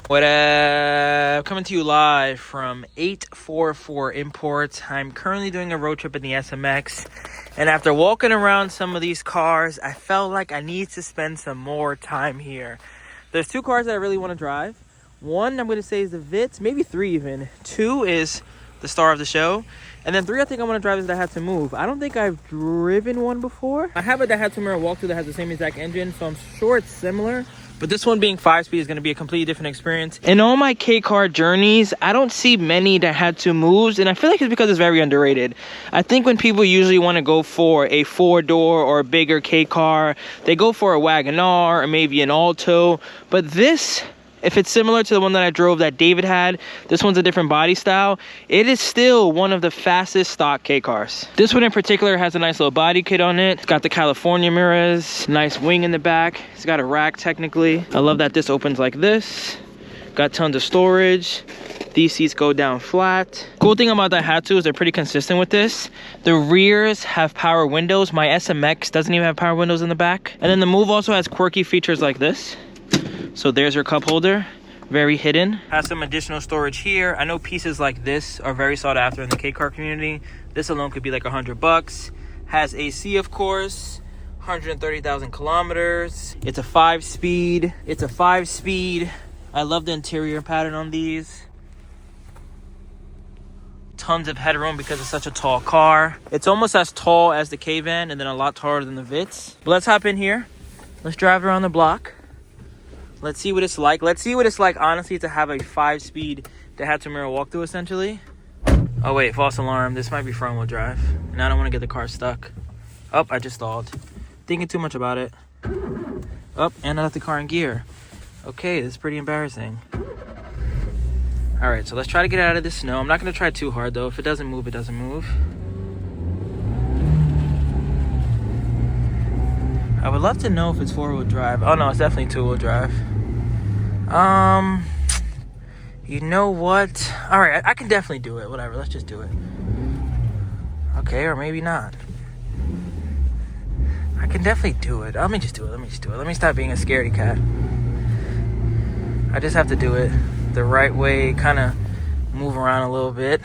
What up? Coming to you live from 844 Imports. I'm currently doing a road trip in the SMX, and after walking around some of these cars, I felt like I need to spend some more time here. There's two cars that I really want to drive. One, I'm going to say, is the Vitz, maybe three even. Two is the star of the show. And then three, I think I want to drive is the Daihatsu Move. I don't think I've driven one before. I have a Daihatsu Mirror walkthrough that has the same exact engine, so I'm sure it's similar. But this one being 5-speed is going to be a completely different experience. In all my K-car journeys, I don't see many Daihatsu Moves, and I feel like it's because it's very underrated. I think when people usually want to go for a 4-door or a bigger K-car, they go for a Wagoneer or maybe an Alto. But this, if it's similar to the one that I drove that David had, this one's a different body style. It is still one of the fastest stock K-cars. This one in particular has a nice little body kit on it. It's got the California mirrors, nice wing in the back. It's got a rack technically. I love that this opens like this. Got tons of storage. These seats go down flat. Cool thing about Daihatsu is they're pretty consistent with this. The rears have power windows. My SMX doesn't even have power windows in the back. And then the Move also has quirky features like this. So there's your cup holder, very hidden. Has some additional storage here. I know pieces like this are very sought after in the K-car community. This alone could be like $100. Has AC, of course, 130,000 kilometers. It's a 5-speed. I love the interior pattern on these. Tons of headroom because it's such a tall car. It's almost as tall as the K-Van and then a lot taller than the Vitz. But let's hop in here. Let's drive around the block. Let's see what it's like. Let's see what it's like, honestly, to have a 5-speed Daihatsu Mirror walkthrough, essentially. Oh, wait, false alarm. This might be front-wheel drive. And I don't want to get the car stuck. Oh, I just stalled. Thinking too much about it. Oh, and I left the car in gear. Okay, this is pretty embarrassing. All right, so let's try to get out of the snow. I'm not going to try too hard, though. If it doesn't move, it doesn't move. I would love to know if it's 4-wheel drive. Oh, no, it's definitely 2-wheel drive. You know what? All right, I can definitely do it. Whatever, let's just do it. Okay, or maybe not. I can definitely do it. Let me just do it. Let me stop being a scaredy cat. I just have to do it the right way, kind of move around a little bit.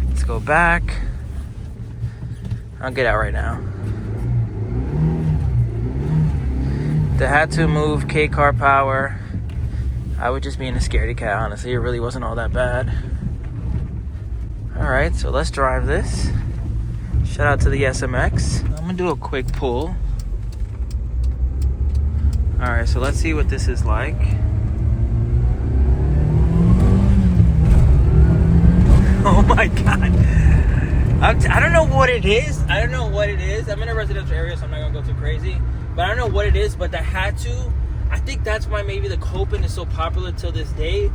Let's go back. I'll get out right now. Daihatsu Move K-car power. I was just being a scaredy cat, honestly. It really wasn't all that bad. Alright, so let's drive this. Shout out to the SMX. I'm gonna do a quick pull. Alright, so let's see what this is like. Oh my god. I don't know what it is. I'm in a residential area, so I'm not gonna go too crazy. But I don't know what it is, but Daihatsu, I think that's why maybe the Copen is so popular till this day.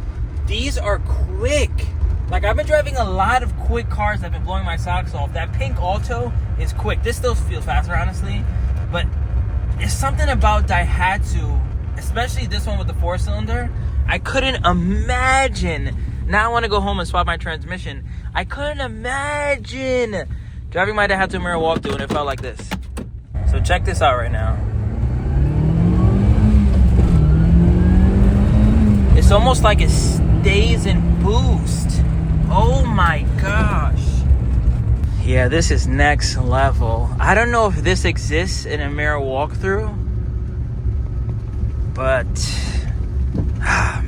These are quick. Like, I've been driving a lot of quick cars that have been blowing my socks off. That pink Alto is quick. This still feels faster, honestly. But there's something about Daihatsu, especially this one with the 4-cylinder. I couldn't imagine. Now I want to go home and swap my transmission. I couldn't imagine driving my Daihatsu Mirror walkthrough and it felt like this. So check this out right now. It's almost like it stays in boost. Oh my gosh. Yeah, this is next level. I don't know if this exists in a mirror walkthrough, but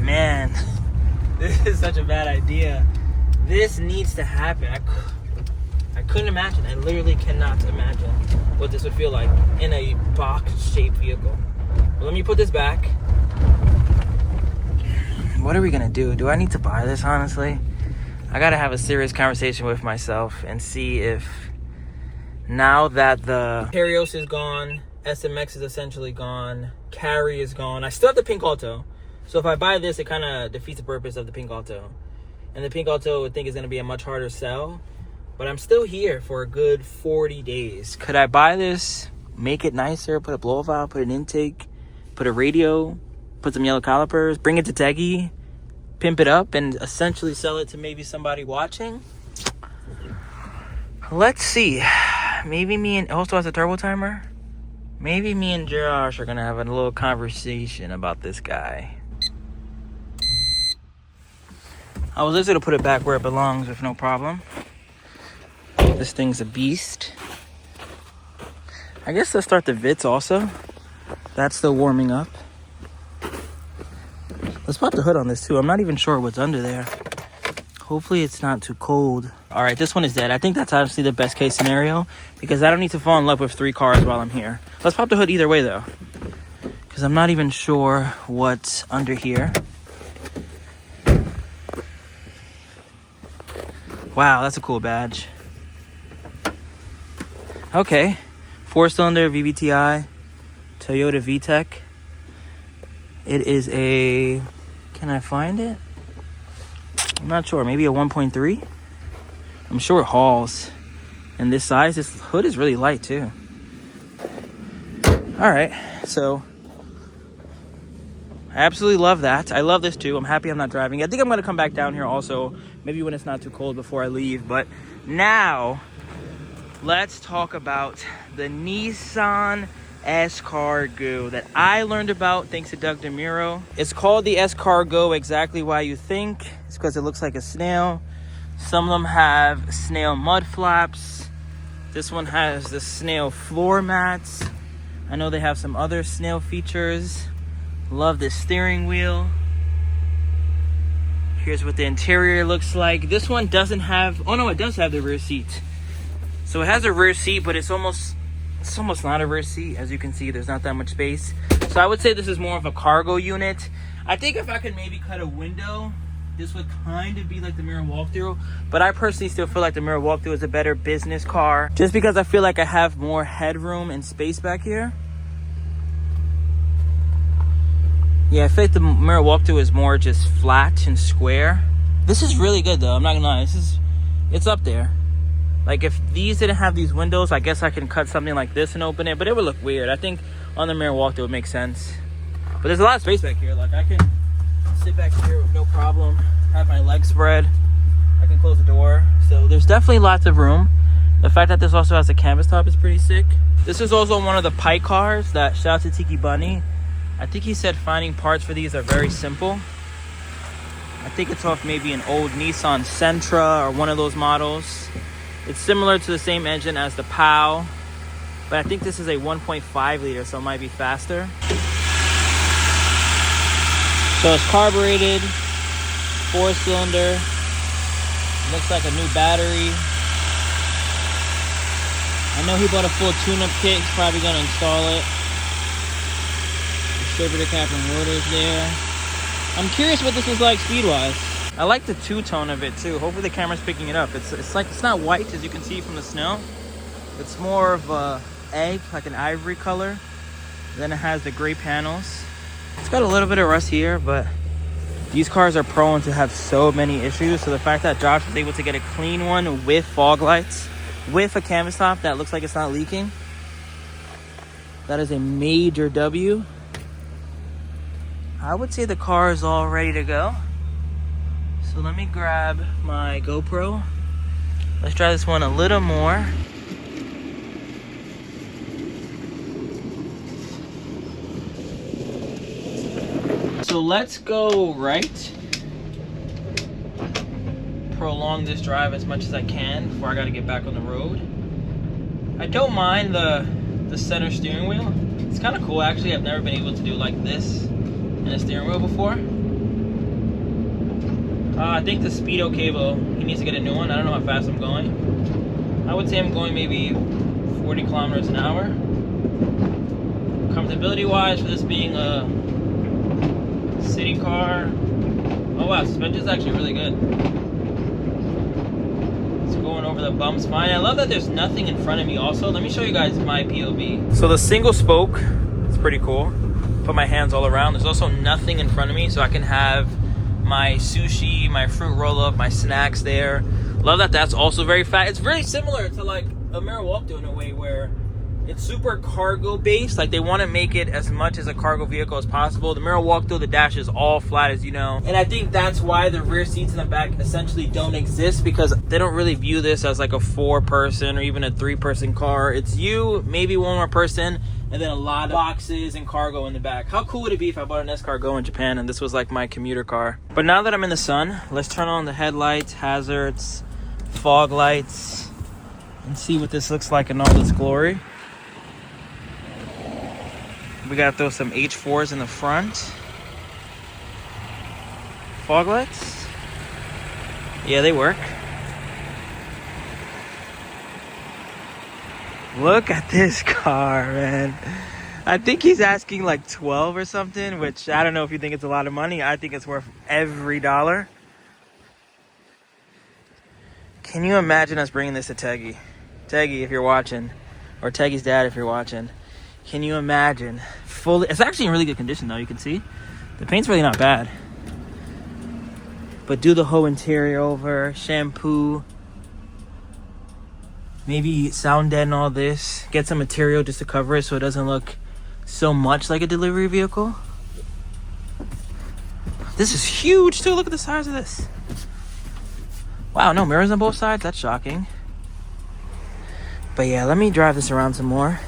man, this is such a bad idea. This needs to happen. I couldn't imagine. I literally cannot imagine what this would feel like in a box-shaped vehicle. But let me put this back. What are we gonna do? Do I need to buy this, honestly? I gotta have a serious conversation with myself and see if, now that the Terios is gone, SMX is essentially gone, Carry is gone, I still have the pink Alto. So if I buy this, it kind of defeats the purpose of the pink Alto. And the pink Alto, I think, is gonna be a much harder sell. But I'm still here for a good 40 days. Could I buy this, make it nicer, put a blow valve, put an intake, put a radio, put some yellow calipers, bring it to Teggy, pimp it up, and essentially sell it to maybe somebody watching? Let's see. Maybe me and... also has a turbo timer? Maybe me and Josh are going to have a little conversation about this guy. I was able to put it back where it belongs with no problem. This thing's a beast. I guess let's start the Vitz also. That's still warming up. Let's pop the hood on this too. I'm not even sure what's under there. Hopefully it's not too cold. All right, this one is dead. I think that's honestly the best case scenario because I don't need to fall in love with 3 cars while I'm here. Let's pop the hood either way though, because I'm not even sure what's under here. Wow, that's a cool badge. Okay, 4-cylinder VVTi, Toyota VTEC. It is a, can I find it? I'm not sure, maybe a 1.3? I'm sure it hauls. And this size, this hood is really light too. All right, so I absolutely love that. I love this too. I'm happy I'm not driving. I think I'm gonna come back down here also, maybe when it's not too cold before I leave. But now, let's talk about the Nissan S Cargo that I learned about thanks to Doug DeMuro. It's called the S Cargo exactly why you think. It's because it looks like a snail. Some of them have snail mud flaps. This one has the snail floor mats. I know they have some other snail features. Love the steering wheel. Here's what the interior looks like. This one doesn't have, oh no, it does have the rear seat. So it has a rear seat, but it's almost not a rear seat. As you can see, there's not that much space. So I would say this is more of a cargo unit. I think if I could maybe cut a window, this would kind of be like the mirror walkthrough. But I personally still feel like the mirror walkthrough is a better business car, just because I feel like I have more headroom and space back here. Yeah, I feel like the mirror walkthrough is more just flat and square. This is really good though, I'm not gonna lie. It's up there. Like if these didn't have these windows, I guess I can cut something like this and open it, but it would look weird. I think on the mirror walkthrough it would make sense. But there's a lot of space back here. Like I can sit back here with no problem, have my legs spread. I can close the door. So there's definitely lots of room. The fact that this also has a canvas top is pretty sick. This is also one of the Pike cars that, shout out to Tiki Bunny. I think he said finding parts for these are very simple. I think it's off maybe an old Nissan Sentra or one of those models. It's similar to the same engine as the POW, but I think this is a 1.5 liter, so it might be faster. So it's carbureted, 4-cylinder. Looks like a new battery. I know he bought a full tune-up kit. He's probably gonna install it. Distributor cap and rotors there. I'm curious what this is like speed-wise. I like the two-tone of it too. Hopefully the camera's picking it up. It's like, it's not white as you can see from the snow. It's more of a egg, like an ivory color. Then it has the gray panels. It's got a little bit of rust here, but these cars are prone to have so many issues. So the fact that Josh was able to get a clean one with fog lights, with a canvas top that looks like it's not leaking, that is a major W. I would say the car is all ready to go. So let me grab my GoPro. Let's try this one a little more. So let's go right. Prolong this drive as much as I can before I gotta get back on the road. I don't mind the center steering wheel. It's kind of cool actually. I've never been able to do like this in a steering wheel before. I think the speedo cable, he needs to get a new one. I don't know how fast I'm going. I would say I'm going maybe 40 kilometers an hour. Comfortability wise, for this being a city car, oh wow, suspension's actually really good. It's going over the bumps fine. I love that there's nothing in front of me also. Let me show you guys my POV. So the single spoke, it's pretty cool. Put my hands all around. There's also nothing in front of me, so I can have my sushi, my fruit roll-up, my snacks there. Love that that's also very fat. It's very similar to like a mirror walkthrough in a way where it's super cargo based. Like they want to make it as much as a cargo vehicle as possible. The mirror walkthrough, the dash is all flat, as you know. And I think that's why the rear seats in the back essentially don't exist, because they don't really view this as like a 4-person or even a 3-person car. It's you, maybe one more person, and then a lot of boxes and cargo in the back. How cool would it be if I bought an S Cargo in Japan and this was like my commuter car? But now that I'm in the sun, let's turn on the headlights, hazards, fog lights, and see what this looks like in all its glory. We gotta throw some H4s in the front. Fog lights? Yeah, they work. Look at this car, man. I think he's asking like 12 or something, which I don't know if you think it's a lot of money. I think it's worth every dollar. Can you imagine us bringing this to Teggy? Teggy, if you're watching, or Teggy's dad, if you're watching. Can you imagine? Fully, it's actually in really good condition though, you can see. The paint's really not bad. But do the whole interior over, shampoo, maybe sound deaden all this, get some material just to cover it so it doesn't look so much like a delivery vehicle. This is huge too, look at the size of this. Wow, no mirrors on both sides, that's shocking. But yeah, let me drive this around some more.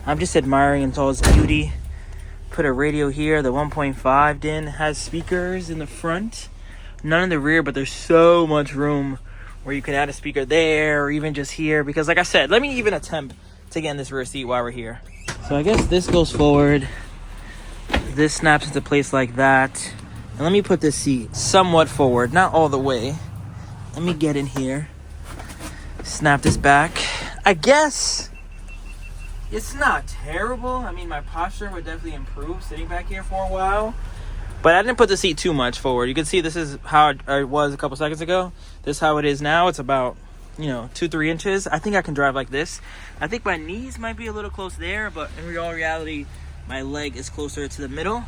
I'm just admiring in all its beauty. Put a radio here, the 1.5 DIN has speakers in the front. None in the rear, but there's so much room where you can add a speaker there or even just here. Because like I said, let me even attempt to get in this rear seat while we're here. So I guess this goes forward. This snaps into place like that. And let me put this seat somewhat forward, not all the way. Let me get in here. Snap this back. I guess it's not terrible. I mean, my posture would definitely improve sitting back here for a while. But I didn't put the seat too much forward. You can see this is how it was a couple seconds ago. This is how it is now. It's about, 2-3 inches. I think I can drive like this. I think my knees might be a little close there, but in real reality, my leg is closer to the middle.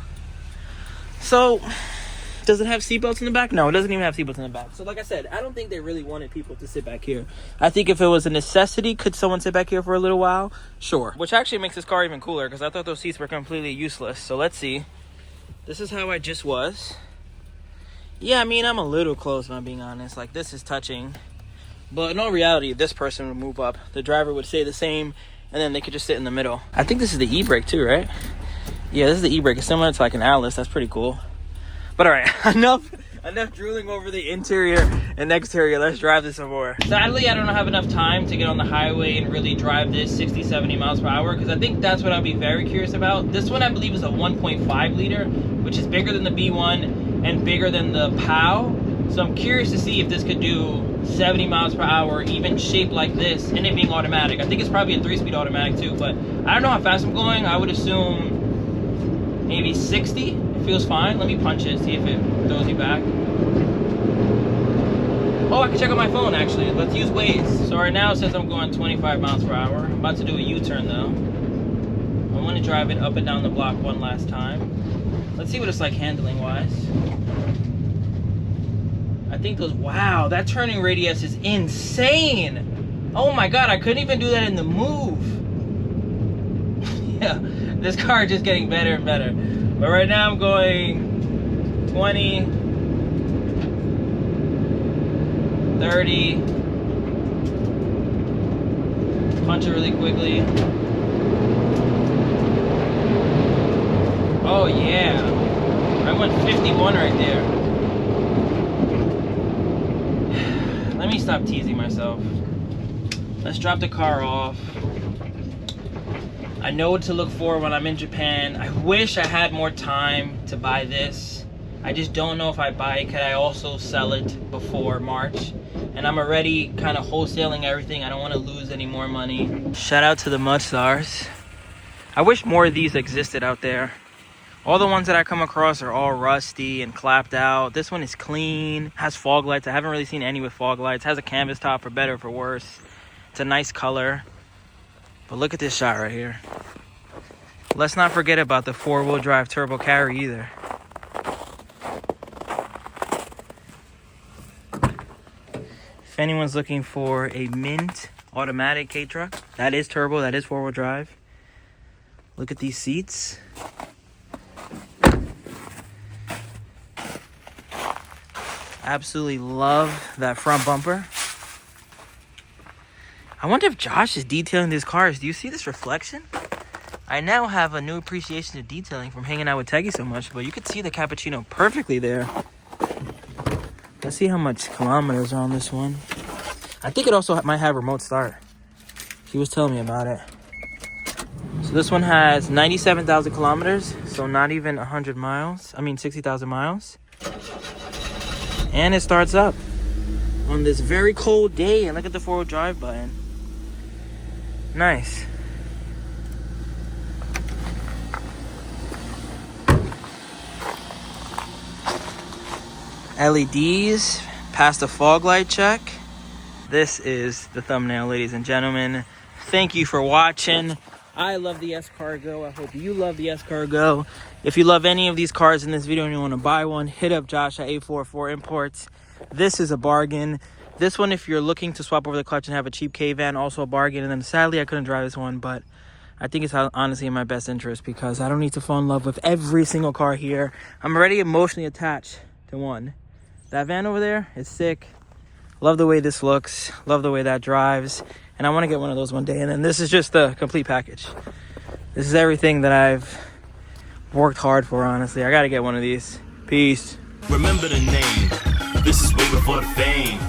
So, does it have seatbelts in the back? No, it doesn't even have seatbelts in the back. So like I said, I don't think they really wanted people to sit back here. I think if it was a necessity, could someone sit back here for a little while? Sure. Which actually makes this car even cooler because I thought those seats were completely useless. So let's see. This is how I just was. Yeah, I mean, I'm a little close, if I'm being honest. Like, this is touching. But in all reality, this person would move up. The driver would stay the same, and then they could just sit in the middle. I think this is the e-brake too, right? Yeah, this is the e-brake. It's similar to like an Atlas. That's pretty cool. But all right, enough drooling over the interior and exterior. Let's drive this some more. Sadly, I don't have enough time to get on the highway and really drive this 60, 70 miles per hour because I think that's what I'll be very curious about. This one, I believe, is a 1.5 liter, which is bigger than the B1 and bigger than the POW. So I'm curious to see if this could do 70 miles per hour, even shaped like this, and it being automatic. I think it's probably a 3-speed automatic too, but I don't know how fast I'm going. I would assume maybe 60. It feels fine. Let me punch it, see if it throws you back. Oh, I can check on my phone actually. Let's use Waze. So right now it says I'm going 25 miles per hour. I'm about to do a U-turn though. I want to drive it up and down the block one last time. Let's see what it's like handling wise. I think those, wow, that turning radius is insane. Oh my God, I couldn't even do that in the Move. Yeah, this car is just getting better and better. But right now I'm going 20, 30. Punch it really quickly. Oh yeah, I went 51 right there. Let me stop teasing myself. Let's drop the car off. I know what to look for when I'm in Japan. I wish I had more time to buy this. I just don't know if I buy it. Could I also sell it before March? And I'm already kind of wholesaling everything. I don't want to lose any more money. Shout out to the Mudstars. I wish more of these existed out there. All the ones that I come across are all rusty and clapped out. This one is clean, has fog lights. I haven't really seen any with fog lights. Has a canvas top for better or for worse. It's a nice color. But look at this shot right here. Let's not forget about the 4-wheel drive turbo carry either. If anyone's looking for a mint automatic K-truck, that is turbo, that is 4-wheel drive. Look at these seats. Absolutely love that front bumper. I wonder if Josh is detailing these cars. Do you see this reflection? I now have a new appreciation to detailing from hanging out with Teggy so much, but you could see the cappuccino perfectly there. Let's see how much kilometers are on this one. I think it also might have remote start. He was telling me about it. So this one has 97,000 kilometers, so not even 100 miles. I mean 60,000 miles. And it starts up on this very cold day. And look at the 4-wheel drive button. Nice. LEDs, past the fog light check. This is the thumbnail, ladies and gentlemen. Thank you for watching. I love the S Cargo. I hope you love the S Cargo. If you love any of these cars in this video and you want to buy one, hit up Josh at 844 Imports. This is a bargain. This one, if you're looking to swap over the clutch and have a cheap K-Van, also a bargain. And then sadly, I couldn't drive this one, but I think it's honestly in my best interest because I don't need to fall in love with every single car here. I'm already emotionally attached to one. That van over there is sick. Love the way this looks. Love the way that drives. And I want to get one of those one day. And then this is just the complete package. This is everything that I've worked hard for, honestly. I got to get one of these. Peace. Remember the name. This is way before the fame.